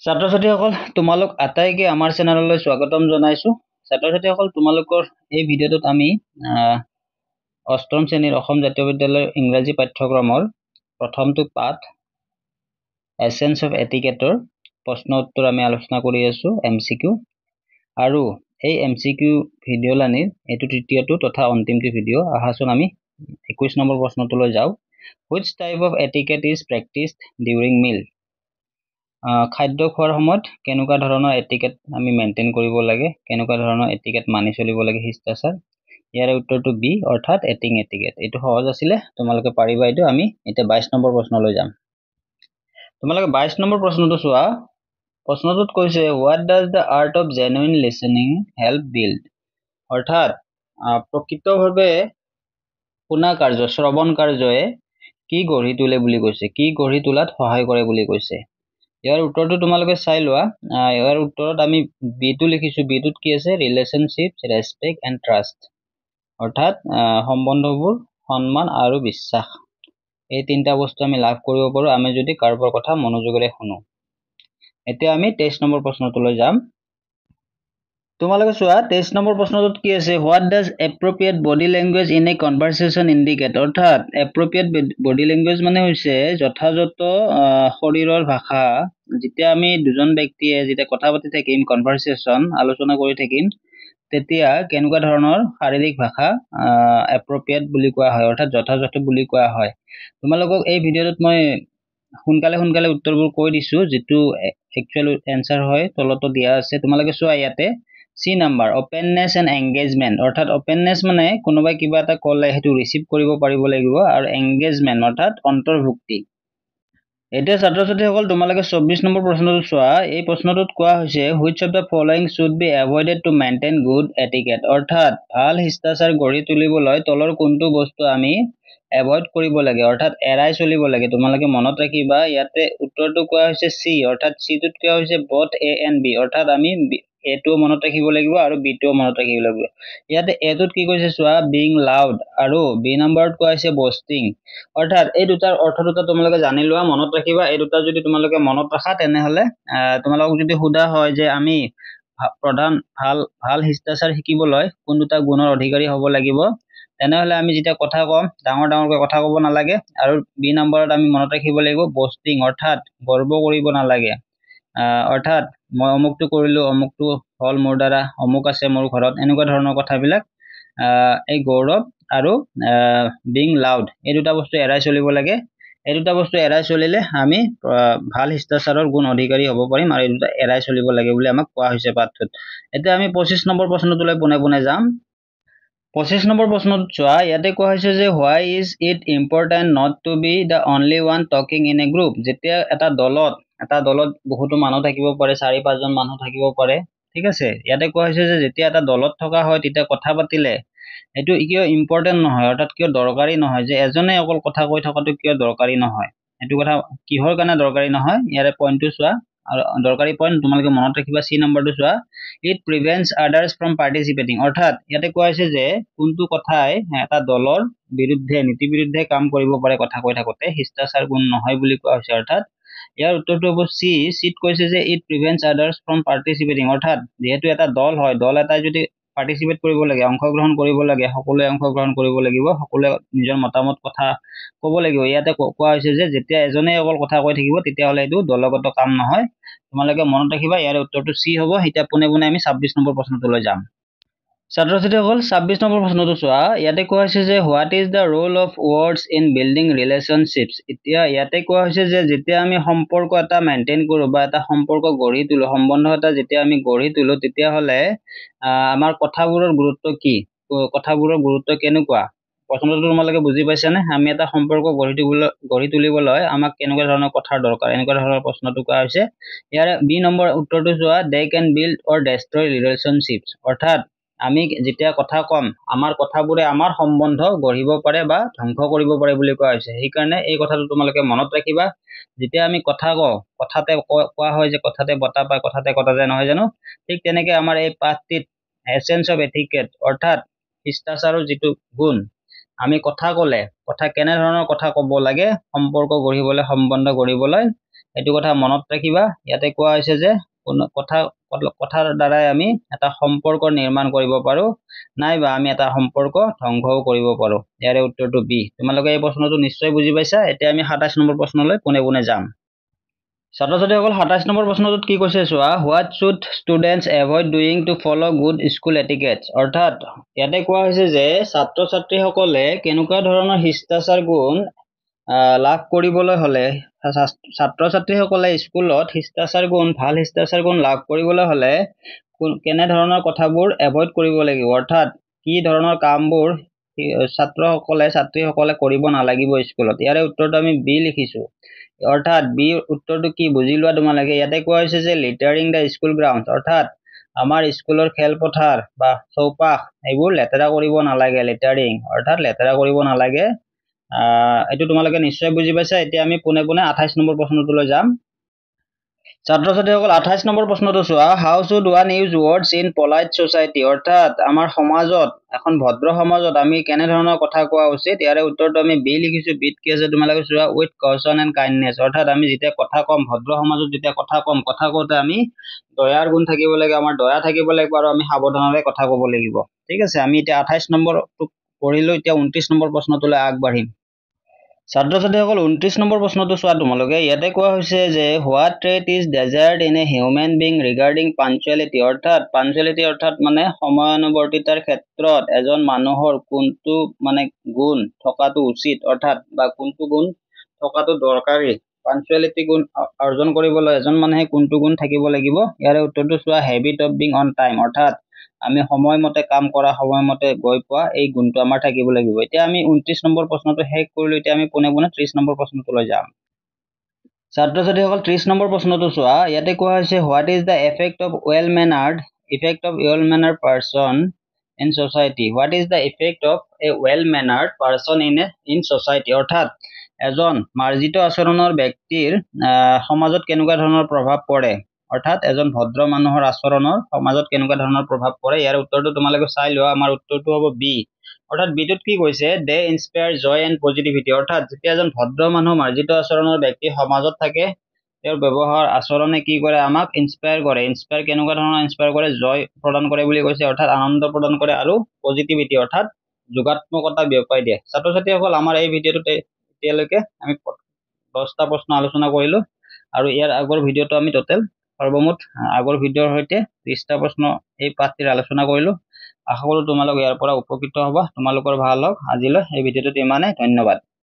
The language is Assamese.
ছাত্ৰ ছাত্ৰীসকল তোমালোক আটাইকে আমাৰ চেনেললৈ স্বাগতম জনাইছো। ছাত্ৰ ছাত্ৰীসকল তোমালোকৰ এই ভিডিঅ'টোত আমি অষ্টম শ্ৰেণীৰ অসম জাতীয় বিদ্যালয়ৰ ইংৰাজী পাঠ্যক্ৰমৰ প্ৰথমটো পাঠ এছেন্স অফ এটিকেটৰ প্ৰশ্ন উত্তৰ আমি আলোচনা কৰি আছো MCQ আৰু এই MCQ ভিডিঅ' লানিৰ এইটো তৃতীয়টো তথা অন্তিমটো ভিডিঅ'। আহাচোন আমি 21 নম্বৰ প্ৰশ্নটোলৈ যাওঁ। Which type of etiquette is practiced during meal? খাদ্য খোৱাৰ সময়ত কেনেকুৱা ধৰণৰ এটিকেট আমি মেইনটেইন কৰিব লাগে, কেনেকুৱা ধৰণৰ এটিকেট মানি চলিব লাগে শিষ্টাচাৰ। ইয়াৰ উত্তৰটো বি অৰ্থাৎ এটিং এটিকেট। এইটো সহজ আছিলে, তোমালোকে পাৰিবা এইটো। আমি এতিয়া 22 নম্বৰ প্ৰশ্নলৈ যাম। তোমালোকে 22 নম্বৰ প্ৰশ্নটো চোৱা। প্ৰশ্নটোত কৈছে what does the art of genuine listening help build, অৰ্থাৎ প্ৰকৃতভাৱে শুনা কাৰ্য শ্ৰৱণ কাৰ্যয়ে কি গঢ়ি তোলে বুলি কৈছে, কি গঢ়ি তোলাত সহায় কৰে বুলি কৈছে। ইয়াৰ উত্তৰটো তোমালোকে চাই লোৱা। ইয়াৰ উত্তৰত আমি বিটো লিখিছো। বিটোত কি আছে? ৰিলেশনশ্বিপ, ৰেসপেক্ট এণ্ড ট্ৰাষ্ট, অৰ্থাৎ সম্বন্ধবোৰ সন্মান আৰু বিশ্বাস, এই তিনিটা বস্তু আমি লাভ কৰিব পাৰো আমি যদি কাৰোবাৰ কথা মনোযোগেৰে শুনো। এতিয়া আমি 23 নম্বৰ প্ৰশ্নটোলৈ যাম। তোমালোকে চোৱা 23 নম্বৰ প্ৰশ্নটোত কি আছে? What does appropriate body language in a conversation indicate, অৰ্থাৎ এপ্ৰপ্ৰিয়েট বডি লেংগুৱেজ মানে হৈছে যথাযথ শৰীৰৰ ভাষা। যেতিয়া আমি দুজন ব্যক্তিয়ে যেতিয়া কথা পাতি থাকিম, কনভাৰচেশ্যন আলোচনা কৰি থাকিম, তেতিয়া কেনেকুৱা ধৰণৰ শাৰীৰিক ভাষা এপ্ৰপ্ৰিয়েট বুলি কোৱা হয়, অৰ্থাৎ যথাযথ বুলি কোৱা হয়। তোমালোকক এই ভিডিঅ'টোত মই সোনকালে উত্তৰবোৰ কৈ দিছো, যিটো একচুৱেল এনসাৰ হয় তলতো দিয়া আছে। তোমালোকে চোৱা ইয়াতে C নাম্বাৰ অপেননেছ এণ্ড এংগেজমেণ্ট, অৰ্থাৎ অপেননেছ মানে কোনোবাই কিবা এটা ক'লে সেইটো ৰিচিভ কৰিব পাৰিব লাগিব, আৰু এংগেজমেণ্ট অৰ্থাৎ অন্তৰ্ভুক্তি। এতিয়া ছাত্ৰ ছাত্ৰীসকল তোমালোকে 24 নম্বৰ প্ৰশ্নটো চোৱা। এই প্ৰশ্নটোত কোৱা হৈছে which of the following should be avoided to maintain good etiquette, অৰ্থাৎ ভাল শিষ্টাচাৰ গঢ়ি তুলিবলৈ তলৰ কোনটো বস্তু আমি এভয়েড কৰিব লাগে, অৰ্থাৎ এৰাই চলিব লাগে। তোমালোকে মনত ৰাখিবা ইয়াতে উত্তৰটো কোৱা হৈছে C, অৰ্থাৎ C টোত কোৱা হৈছে both A and B, অৰ্থাৎ আমি এটোও মনত ৰাখিব লাগিব আৰু বিটোও মনত ৰাখিব লাগিব। ইয়াতে এটোত কি কৈছে চোৱা, বিং লাউড, আৰু বি নম্বৰত কোৱা হৈছে বস্টিং, অৰ্থাৎ এই দুটাৰ অৰ্থ দুটা তোমালোকে জানি লোৱা, মনত ৰাখিবা। এই দুটা যদি তোমালোকে মনত ৰাখা তেনেহলে তোমালোকক যদি সোধা হয় যে আমি প্ৰধান ভাল শিষ্টাচাৰ শিকিবলৈ কোন দুটা গুণৰ অধিকাৰী হ'ব লাগিব, তেনেহলে আমি যেতিয়া কথা কম ডাঙৰকৈ কথা ক'ব নালাগে, আৰু বি নম্বৰত আমি মনত ৰাখিব লাগিব বস্টিং, অৰ্থাৎ গৰ্ব কৰিব নালাগে। অৰ্থাৎ মই অমুকটো কৰিলো, অমুকটো হল মোৰ দ্বাৰা, অমুক আছে মোৰ ঘৰত, এনেকুৱা ধৰণৰ কথাবিলাক এই গৌৰৱ আৰু বিং লাউড এই দুটা বস্তু এৰাই চলিব লাগে। এই দুটা বস্তু এৰাই চলিলে আমি ভাল শিষ্টাচাৰৰ গুণ অধিকাৰী হ'ব পাৰিম, আৰু এই দুটা এৰাই চলিব লাগে বুলি আমাক কোৱা হৈছে পাঠটোত। এতিয়া আমি 25 নম্বৰ প্ৰশ্নটোলৈ পোনে যাম। 25 নম্বৰ প্ৰশ্নটোত চোৱা। ইয়াতে কোৱা হৈছে যে why is it important not to be the only one talking in a group, যেতিয়া এটা দলত বহুতো মানুহ থাকিব পাৰে, 4-5 জন মানুহ থাকিব পাৰে, ঠিক আছে। ইয়াতে কোৱা হৈছে যে যেতিয়া এটা দলত থকা হয় তেতিয়া কথা পাতিলে এইটো কিয় ইম্পৰ্টেণ্ট নহয়, অৰ্থাৎ কিয় দৰকাৰী নহয়, যে এজনে অকল কথা কৈ থকাটো কিয় দৰকাৰী নহয়, এইটো কথা কিহৰ কাৰণে দৰকাৰী নহয়। ইয়াৰে পইণ্টটো চোৱা, আৰু দৰকাৰী পইণ্ট তোমালোকে মনত ৰাখিবা। C নম্বৰটো চোৱা, ইট প্ৰিভেন্টছ আদাৰ্ছ ফ্ৰম পাৰ্টিচিপেটিং, অৰ্থাৎ ইয়াতে কোৱা হৈছে যে কোনটো কথাই এটা দলৰ বিৰুদ্ধে নীতি বিৰুদ্ধে কাম কৰিব পাৰে কথা কৈ থাকোতে, শিষ্টাচাৰ গুণ নহয় বুলি কোৱা হৈছে। অৰ্থাৎ ইয়াৰ উত্তৰটো হ'ব C। চিত কৈছে যে ইট প্ৰিভেন্টছ আদাৰ্ছ ফ্ৰম পাৰ্টিচিপেটিং, অৰ্থাৎ যিহেতু এটা দল হয়, দল এটাই যদি পাৰ্টিচিপেট কৰিব লাগে, অংশগ্ৰহণ কৰিব লাগে, সকলোৱে অংশগ্ৰহণ কৰিব লাগিব, সকলোৱে নিজৰ মতামত কথা ক'ব লাগিব। ইয়াতে কোৱা হৈছে যে যেতিয়া এজনে অকল কথা কৈ থাকিব তেতিয়াহ'লে এইটো দলগত কাম নহয়। তোমালোকে মনত ৰাখিবা ইয়াৰ উত্তৰটো C হ'ব। এতিয়া পোনে আমি 26 নম্বৰ প্ৰশ্নটোলৈ যাম। ছাত্ৰ ছাত্ৰীসকল 26 নম্বৰ প্ৰশ্নটো চোৱা। ইয়াতে কোৱা হৈছে যে what is the role of words in building relationships. এতিয়া ইয়াতে কোৱা হৈছে যে যেতিয়া আমি সম্পৰ্ক এটা মেইনটেইন কৰোঁ বা এটা সম্পৰ্ক গঢ়ি তোলো, সম্বন্ধ এটা যেতিয়া আমি গঢ়ি তোলো, তেতিয়াহ'লে আমাৰ কথাবোৰৰ গুৰুত্ব কি, কথাবোৰৰ গুৰুত্ব কেনেকুৱা, প্ৰশ্নটো তোমালোকে বুজি পাইছানে? আমি এটা সম্পৰ্ক গঢ়ি তুলিবলৈ আমাক কেনেকুৱা ধৰণৰ কথাৰ দৰকাৰ, এনেকুৱা ধৰণৰ প্ৰশ্নটো কোৱা হৈছে। ইয়াৰে বি নম্বৰ উত্তৰটো চোৱা, দে কেন বিল্ড অৰ ডেষ্ট্ৰয় ৰিলেশ্যনশ্বিপছ, অৰ্থাৎ আমি যেতিয়া কথা কম আমাৰ কথাবোৰে আমাৰ সম্বন্ধ গঢ়িব পাৰে বা ধ্বংস কৰিব পাৰে বুলি কোৱা হৈছে। সেইকাৰণে এই কথাটো তোমালোকে মনত ৰাখিবা। যেতিয়া আমি কথা কওঁ, কথাতে কোৱা হয় যে কথাতে বতা পায়, কথাতে কটা যায়, নহয় জানো? ঠিক তেনেকে আমাৰ এই পাঠটিত এছেন্স অফ এটিকেট, অৰ্থাৎ শিষ্টাচাৰৰ যিটো গুণ, আমি কথা ক'লে কথা কেনে ধৰণৰ কথা ক'ব লাগে সম্পৰ্ক গঢ়িবলৈ সম্বন্ধ গঢ়িবলৈ এইটো কথা মনত ৰাখিবা ইয়াতে কোৱা হৈছে যে কথাৰ দ্বাৰাই আমি এটা সম্পৰ্ক নিৰ্মাণ কৰিব পাৰো নাইবা আমি এটা সম্পৰ্ক ধ্বংসও কৰিব পাৰো ইয়াৰে উত্তৰটো বি তোমালোকে এই প্ৰশ্নটো নিশ্চয় বুজি পাইছা এতিয়া আমি 27 নম্বৰ প্ৰশ্নলৈ পুনে পুনে যাম ছাত্ৰ ছাত্ৰীসকল 27 নম্বৰ প্ৰশ্নটোত কি কৈছে চোৱা what should students avoid doing to follow good school etiquettes অৰ্থাৎ ইয়াতে কোৱা হৈছে যে ছাত্ৰ ছাত্ৰীসকলে কেনেকুৱা ধৰণৰ শিষ্টাচাৰ গুণ লাভ কৰিবলৈ হলে ছাত্ৰ ছাত্ৰীসকলে স্কুলত শিষ্টাচাৰ গুণ ভাল শিষ্টাচাৰ গুণ লাভ কৰিবলৈ হলে কেনে ধৰণৰ কথাবোৰ এভইড কৰিব লাগিব অৰ্থাৎ কি ধৰণৰ কামবোৰ ছাত্ৰীসকলে কৰিব নালাগিব স্কুলত ইয়াৰে উত্তৰটো আমি বি লিখিছো অৰ্থাৎ বি উত্তৰটো কি বুজি লোৱা তোমালোকে ইয়াতে কোৱা হৈছে যে লিটাৰিং দ্য স্কুল গ্ৰাউণ্ড অৰ্থাৎ আমাৰ স্কুলৰ খেলপথাৰ বা চৌপাশ এইবোৰ লেতেৰা কৰিব নালাগে লিটাৰিং অৰ্থাৎ লেতেৰা কৰিব নালাগে এইটো তোমালোকে নিশ্চয় বুজি পাইছা এতিয়া আমি পুনে পুনে 28 নম্বৰ প্ৰশ্নটোলৈ যাম ছাত্ৰ ছাত্ৰীসকল 28 নম্বৰ প্ৰশ্নটো চোৱা how should one use words in polite society অৰ্থাৎ আমাৰ সমাজত এখন ভদ্ৰ সমাজত আমি কেনে ধৰণৰ কথা কোৱা উচিত ইয়াৰে উত্তৰটো আমি বি লিখিছো বিত কি আছে তোমালোকে চোৱা উইথ কজন এণ্ড কাইণ্ডনেছ অৰ্থাৎ আমি যেতিয়া কথা কম ভদ্ৰ সমাজত যেতিয়া কথা কম কথা কওঁতে আমি দয়াৰ গুণ থাকিব লাগে আমাৰ দয়া থাকিব লাগিব আৰু আমি সাৱধানেৰে কথা ক'ব লাগিব ঠিক আছে আমি এতিয়া 28 নম্বৰটো পঢ়িলো এতিয়া 29 নম্বৰ প্ৰশ্নটোলৈ আগবাঢ়িম ছাত্ৰ ছাত্ৰীসকল 29 নম্বৰ প্ৰশ্নটো চোৱা তোমালোকে ইয়াতে কোৱা হৈছে যে what trait is desired in a human being regarding punctuality অৰ্থাৎ মানে সময়ানুৱৰ্তিতাৰ ক্ষেত্ৰত এজন মানুহৰ কোনটো মানে গুণ থকাটো উচিত অৰ্থাৎ বা কোনটো গুণ থকাটো দৰকাৰী পাঞ্চুৱেলিটি গুণ অৰ্জন কৰিবলৈ এজন মানুহে কোনটো গুণ থাকিব লাগিব ইয়াৰে উত্তৰটো চোৱা habit of being on time অৰ্থাৎ আমি সময়মতে কাম কৰা সময়মতে গৈ পোৱা এই গুণটো আমাৰ থাকিব লাগিব এতিয়া আমি 29 নম্বৰ প্ৰশ্নটো শেষ কৰিলো এতিয়া আমি পুনে পুনে 30 নম্বৰ প্ৰশ্নটোলৈ যাম ছাত্ৰ ছাত্ৰীসকল 30 নম্বৰ প্ৰশ্নটো চোৱা ইয়াতে কোৱা হৈছে what is the effect of well mannered person in society what is the effect of a well mannered person in society অৰ্থাৎ এজন মাৰ্জিত আচৰণৰ ব্যক্তিৰ সমাজত কেনেকুৱা ধৰণৰ প্ৰভাৱ পৰে অৰ্থাৎ এজন ভদ্ৰ মানুহৰ আচৰণৰ সমাজত কেনেকুৱা ধৰণৰ প্ৰভাৱ পৰে ইয়াৰ উত্তৰটো তোমালোকে চাই লোৱা আমাৰ উত্তৰটো হ'ব বি অৰ্থাৎ বিটোত কি কৈছে দে ইনস্পায়াৰ জয় এণ্ড পজিটিভিটি অৰ্থাৎ যেতিয়া এজন ভদ্ৰ মানুহ মাৰ্জিত আচৰণৰ ব্যক্তি সমাজত থাকে তেওঁৰ ব্যৱহাৰ আচৰণে কি কৰে আমাক ইনস্পায়াৰ কেনেকুৱা ধৰণৰ ইনস্পায়াৰ কৰে জয় প্ৰদান কৰে বুলি কৈছে অৰ্থাৎ আনন্দ প্ৰদান কৰে আৰু পজিটিভিটি অৰ্থাৎ যোগাত্মকতা বিয়পাই দিয়ে ছাত্ৰ ছাত্ৰীসকল আমাৰ এই ভিডিঅ'টোত এতিয়ালৈকে আমি 10টা প্ৰশ্ন আলোচনা কৰিলো আৰু ইয়াৰ আগৰ ভিডিঅ'টো আমি টোটেল সৰ্বমুঠ আগৰ ভিডিঅ'ৰ সৈতে 30টা প্ৰশ্ন এই পাঠটিৰ আলোচনা কৰিলো আশা কৰোঁ তোমালোক ইয়াৰ পৰা উপকৃত হ'বা তোমালোকৰ ভাল হওক আজিলৈ এই ভিডিঅ'টোত ইমানে ধন্যবাদ